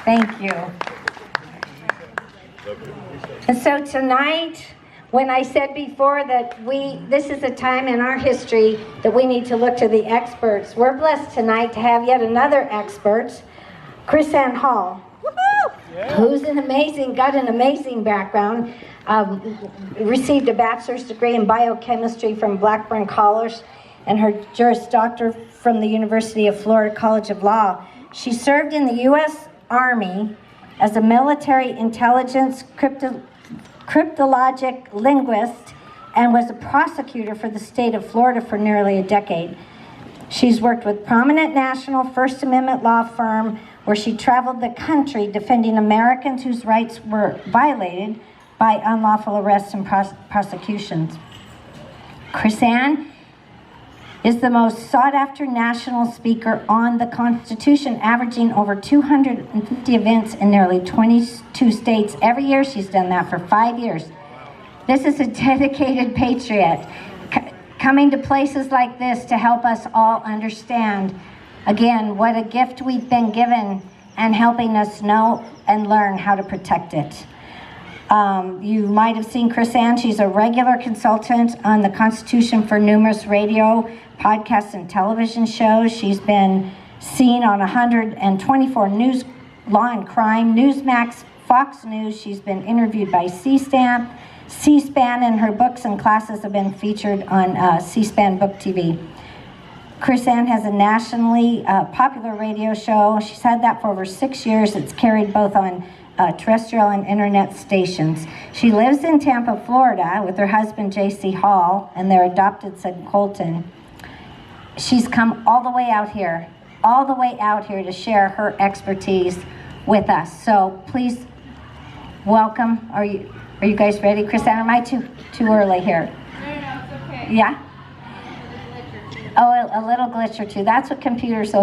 Thank you. And so tonight, when I said before that this is a time in our history that we need to look to the experts, we're blessed tonight to have yet another expert, Krisanne Hall, who's got an amazing background, received a bachelor's degree in biochemistry from Blackburn College and her Juris Doctor from the University of Florida College of Law. She served in the U.S. Army as a military intelligence cryptologic linguist and was a prosecutor for the state of Florida for nearly a decade. She's worked with prominent national First Amendment law firm where she traveled the country defending Americans whose rights were violated by unlawful arrests and prosecutions. Krisanne is the most sought-after national speaker on the Constitution, averaging over 250 events in nearly 22 states. Every year she's done that for 5 years. This is a dedicated patriot, coming to places like this to help us all understand, again, what a gift we've been given and helping us know and learn how to protect it. You might have seen Krisanne. She's a regular consultant on the Constitution for numerous radio, podcasts, and television shows. She's been seen on 124 news, law and crime, Newsmax, Fox News. She's been interviewed by C-SPAN, and her books and classes have been featured on C-SPAN Book TV. Krisanne has a nationally popular radio show. She's had that for over 6 years. It's carried both on terrestrial and internet stations. She lives in Tampa, Florida with her husband, J.C. Hall, and their adopted son, Colton. She's come all the way out here to share her expertise with us. So please welcome. Are you guys ready? Krisanne, am I too early here? No, it's okay. Yeah? Oh, a little glitch or two. That's what computers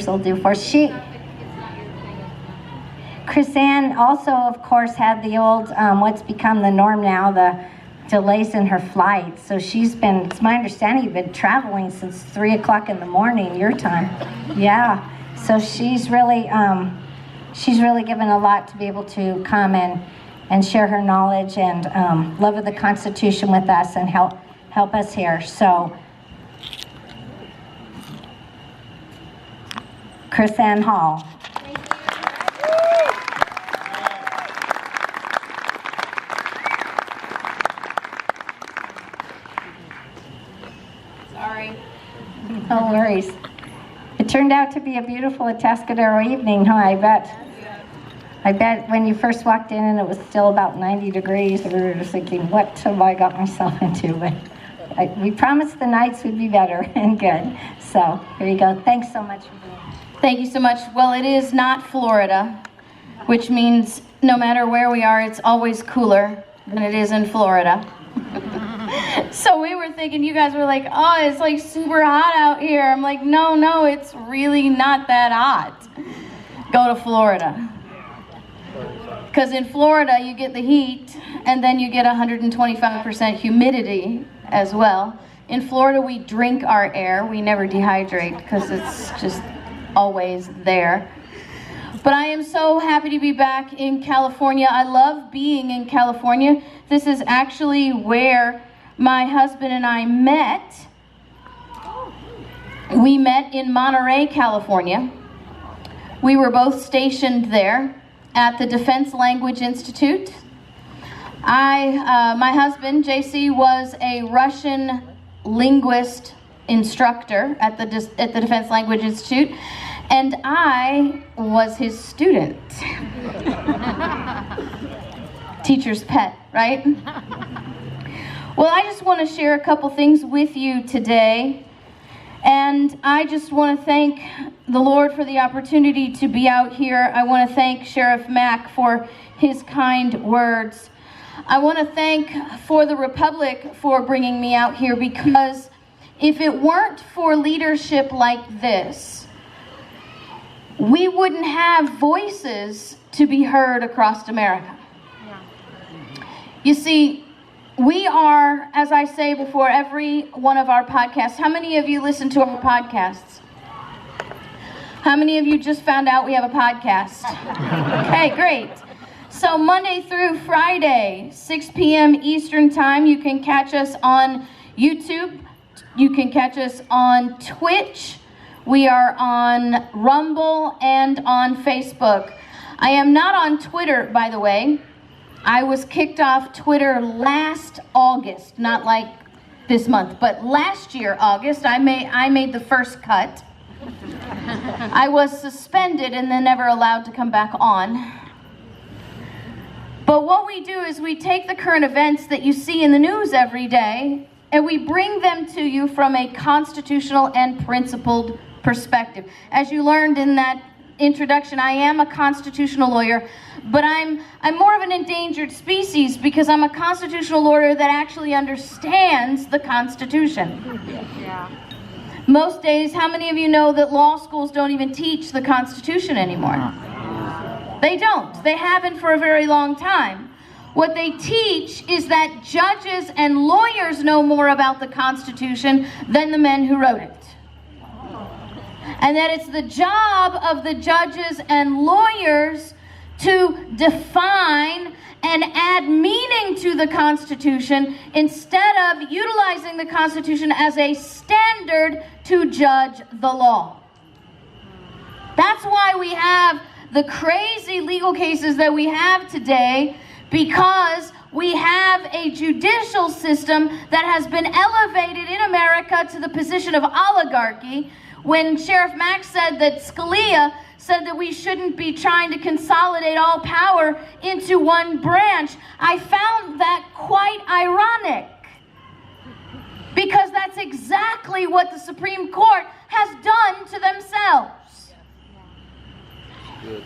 will do for us. Krisanne also, of course, had the old, what's become the norm now, the delays in her flight. So it's my understanding, you've been traveling since 3 o'clock in the morning, your time. Yeah. So she's really given a lot to be able to come and share her knowledge and love of the Constitution with us and help us here. So, Krisanne Hall. Sorry. No worries. It turned out to be a beautiful Atascadero evening, huh? I bet when you first walked in and it was still about 90 degrees, we were just thinking, what have I got myself into? But we promised the nights would be better and good. So here you go. Thanks so much for being here. Thank you so much. Well, it is not Florida, which means no matter where we are, it's always cooler than it is in Florida. So we were thinking, you guys were like, oh, it's like super hot out here. I'm like, no, it's really not that hot. Go to Florida. Because in Florida, you get the heat, and then you get 125% humidity as well. In Florida, we drink our air. We never dehydrate because it's just always there. But I am so happy to be back in California. I love being in California. This is actually where my husband and I met. We met in Monterey, California. We were both stationed there at the Defense Language Institute. My husband, JC, was a Russian linguist instructor at the Defense Language Institute, and I was his student. Teacher's pet, right? Well, I just want to share a couple things with you today. And I just want to thank the Lord for the opportunity to be out here. I want to thank Sheriff Mack for his kind words. I want to thank for the Republic for bringing me out here, because if it weren't for leadership like this, we wouldn't have voices to be heard across America. You see, we are, as I say before every one of our podcasts, how many of you listen to our podcasts? How many of you just found out we have a podcast? Okay, great. So Monday through Friday, 6 p.m. Eastern Time, you can catch us on YouTube. You can catch us on Twitch. We are on Rumble and on Facebook. I am not on Twitter, by the way. I was kicked off Twitter last August, not like this month, but last year, August, I made the first cut. I was suspended and then never allowed to come back on. But what we do is we take the current events that you see in the news every day and we bring them to you from a constitutional and principled perspective. As you learned in that introduction, I am a constitutional lawyer, but I'm more of an endangered species because I'm a constitutional lawyer that actually understands the Constitution. Yeah. Most days, how many of you know that law schools don't even teach the Constitution anymore? They don't. They haven't for a very long time. What they teach is that judges and lawyers know more about the Constitution than the men who wrote it. And that it's the job of the judges and lawyers to define and add meaning to the Constitution instead of utilizing the Constitution as a standard to judge the law. That's why we have the crazy legal cases that we have today, because we have a judicial system that has been elevated in America to the position of oligarchy. When Sheriff Max said that Scalia said that we shouldn't be trying to consolidate all power into one branch, I found that quite ironic, because that's exactly what the Supreme Court has done to themselves. Good.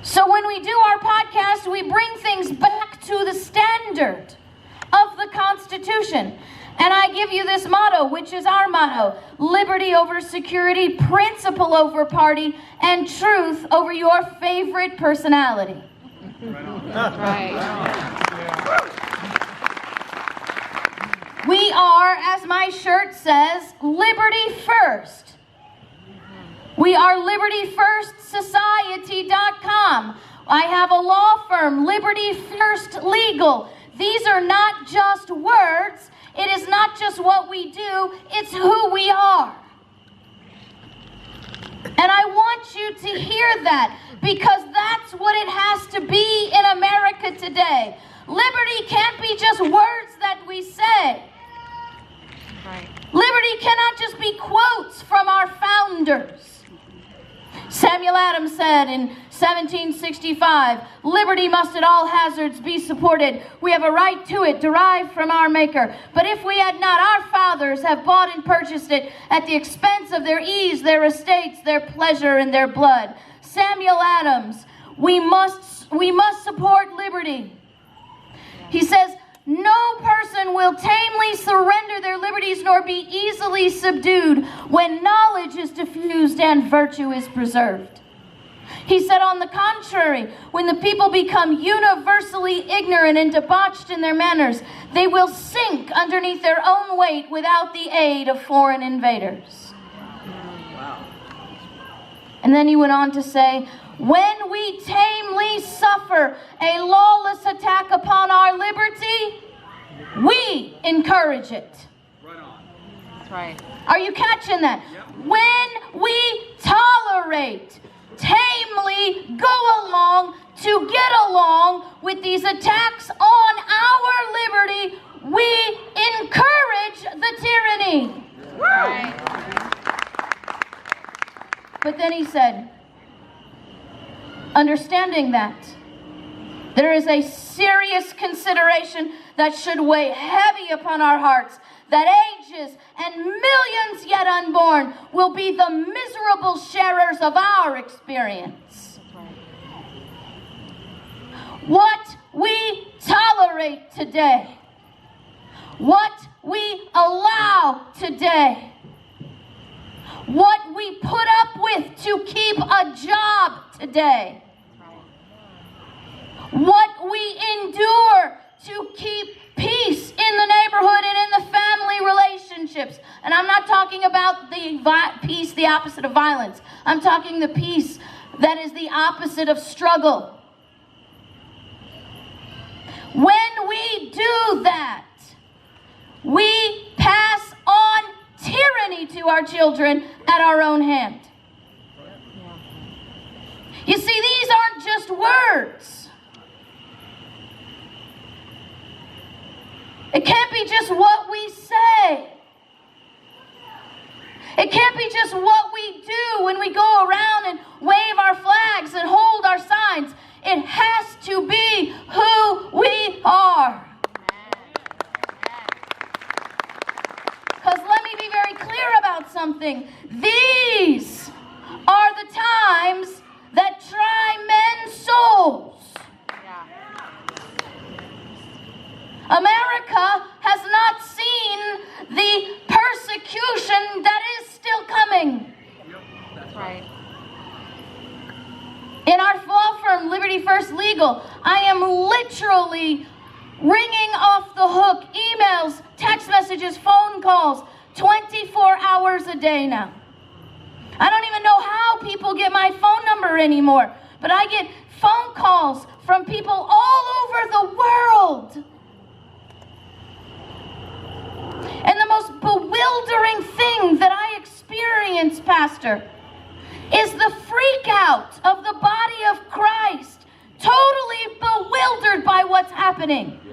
So when we do our podcast, we bring things back to the standard of the Constitution. And I give you this motto, which is our motto: liberty over security, principle over party, and truth over your favorite personality. Right. We are, as my shirt says, liberty first. We are libertyfirstsociety.com. I have a law firm, Liberty First Legal. These are not just words. It is not just what we do, it's who we are. And I want you to hear that, because that's what it has to be in America today. Liberty can't be just words that we say. Right. Liberty cannot just be quotes from our founders. Samuel Adams said in 1765, "Liberty must at all hazards be supported. We have a right to it derived from our Maker. But if we had not, our fathers have bought and purchased it at the expense of their ease, their estates, their pleasure, and their blood." Samuel Adams, we must support liberty. He says, "No person will tamely surrender their liberties nor be easily subdued when knowledge is diffused and virtue is preserved." He said, on the contrary, when the people become universally ignorant and debauched in their manners, they will sink underneath their own weight without the aid of foreign invaders. Wow. And then he went on to say, "When we tamely suffer a lawless attack upon our liberty, we encourage it." Right on. That's right. Are you catching that? Yep. When we tolerate, tamely go along to get along with these attacks on our liberty, we encourage the tyranny. Right. But then he said, understanding that, there is a serious consideration that should weigh heavy upon our hearts, that ages and millions yet unborn will be the miserable sharers of our experience. What we tolerate today, what we allow today, what we put up with to keep a job today, what we endure to keep peace in the neighborhood and in the family relationship, relationships. And I'm not talking about the peace, the opposite of violence. I'm talking the peace that is the opposite of struggle. When we do that, we pass on tyranny to our children at our own hand. You see, these aren't just words. It can't be just what we say. It can't be just what we do when we go around and wave our flags and hold our signs. It has to be who we are. Because let me be very clear about something. These are the times that try men's souls. America has not seen the persecution that is still coming. That's right. In our law firm, Liberty First Legal, I am literally ringing off the hook emails, text messages, phone calls, 24 hours a day now. I don't even know how people get my phone number anymore, but I get phone calls from people all over the world. And the most bewildering thing that I experience, Pastor, is the freak out of the body of Christ, totally bewildered by what's happening.